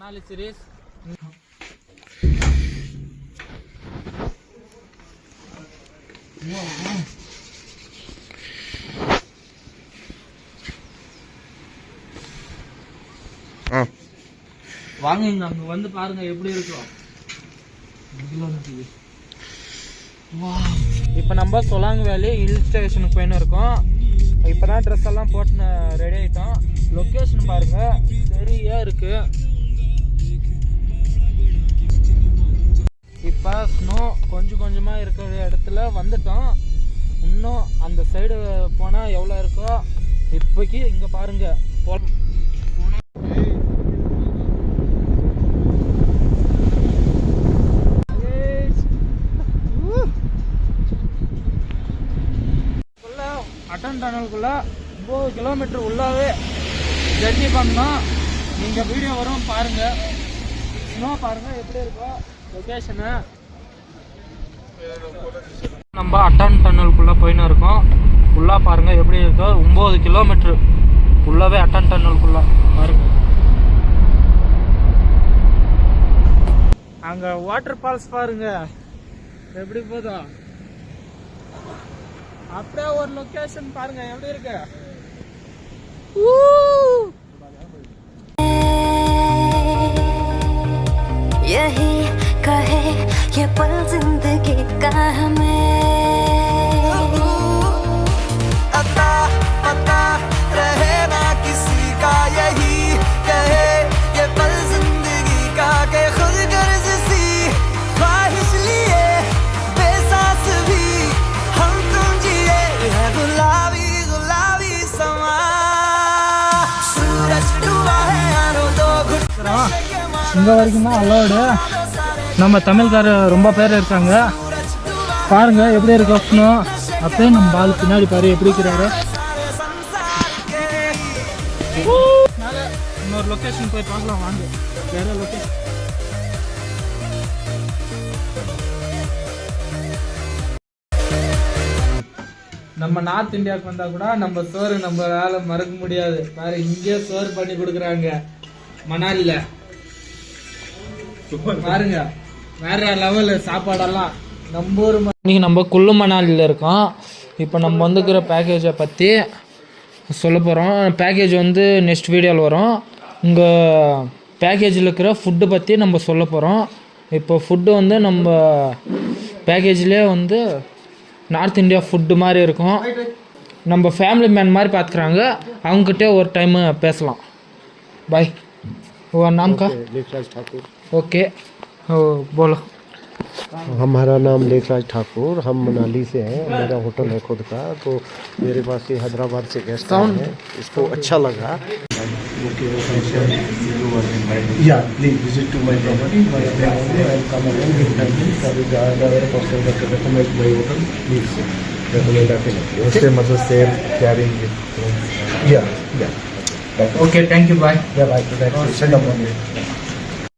Manali series. வாங்க இங்க அங்க வந்து பாருங்க எப்படி இருக்கும். இப்போ நம்ம சொலாங் வேலி ஹில் ஸ்டேஷனுக்கு போயின்னு இருக்கோம். இப்போதான் ட்ரெஸ் எல்லாம் போட்டு ரெடி ஆகிட்டோம். லொக்கேஷன் பாருங்க சரியா இருக்கு. இப்போ ஸ்னோ கொஞ்சம் கொஞ்சமாக இருக்கிற இடத்துல வந்துட்டோம். இன்னும் அந்த சைடு போனால் எவ்வளோ இருக்கோ இப்போக்கி இங்கே பாருங்க. அட்டன் டனலுக்குள்ள 9 கிலோமீட்டர் உள்ளாவே ஜர்னி பண்ணோம். நீங்கள் வீடியோ வரும் பாருங்க. ஸ்னோ பாருங்க எப்படி இருக்கோ லொக்கேஷனு. நம்ம அட்டன் டனலுக்குள்ளே போயின்னு இருக்கோம். ஃபுல்லாக பாருங்க எப்படி இருக்கோ. 9 கிலோமீட்டர் உள்ளாவே அட்டன் டனலுக்குள்ள பாருங்க. அங்கே வாட்டர் ஃபால்ஸ் பாருங்க எப்படி போதும். அப்படியே ஒரு லொகேஷன் பாருங்க எப்படி இருக்கு. यही कहे ये पल जिंदगी का हमें अता पता रहे ना किसी का. यही कहे ये पल जिंदगी का के खुद गर्ज सी ख्वाहिश लिए बेसास भी हम तुम जिए है गुलाबी गुलाबी समा. सूरज डूबा है यारों दो घुट இங்கே வரைக்கும் தான் அலோடு. நம்ம தமிழ்காரர் ரொம்ப பேர் இருக்காங்க பாருங்க எப்படி இருக்கணும். அப்படியே நம்ம பால் பின்னாடி பாரு எப்படி இருக்கிறாரு. இன்னொரு லொக்கேஷன் போய் பார்க்கலாம் வாங்க. வேற லொக்கேஷன் நம்ம நார்த் இந்தியாவுக்கு வந்தா கூட நம்ம சோறு நம்ம வேலை மறக்க முடியாது. பாரு இங்கே சோறு பண்ணி கொடுக்குறாங்க மணாலில பாருங்க. வேற லெவலு சாப்பாடெல்லாம் நம்ம ஊர். இன்னைக்கு நம்ம குல்லு மணாலியில் இருக்கோம். இப்போ நம்ம வந்துக்கிற பேக்கேஜை பற்றி சொல்ல போகிறோம். பேக்கேஜ் வந்து நெக்ஸ்ட் வீடியோவில் வரும். இங்கே பேக்கேஜில் இருக்கிற ஃபுட்டு பற்றி நம்ம சொல்ல போகிறோம். இப்போ ஃபுட்டு வந்து நம்ம பேக்கேஜ்லேயே வந்து நார்த் இந்தியா ஃபுட்டு மாதிரி இருக்கும். நம்ம ஃபேமிலி மேன் மாதிரி பார்த்துக்குறாங்க. அவங்ககிட்ட ஒரு டைமு பேசலாம். பாய். वो नाम का लेखराज ठाकुर. ओके बोलो. हमारा नाम लेखराज ठाकुर. हम मनाली से हैं. मेरा होटल है खुद का. तो मेरे पास ये हैदराबाद से गेस्ट आए हैं. इसको अच्छा लगा. Yeah please visit to my property. My family I come along with family. कभी ज़्यादा पर्सन का recommend my hotel please recommend definitely. उससे मतलब same caring yeah okay thank you bye. Yeah bye. सैंड अप ऑन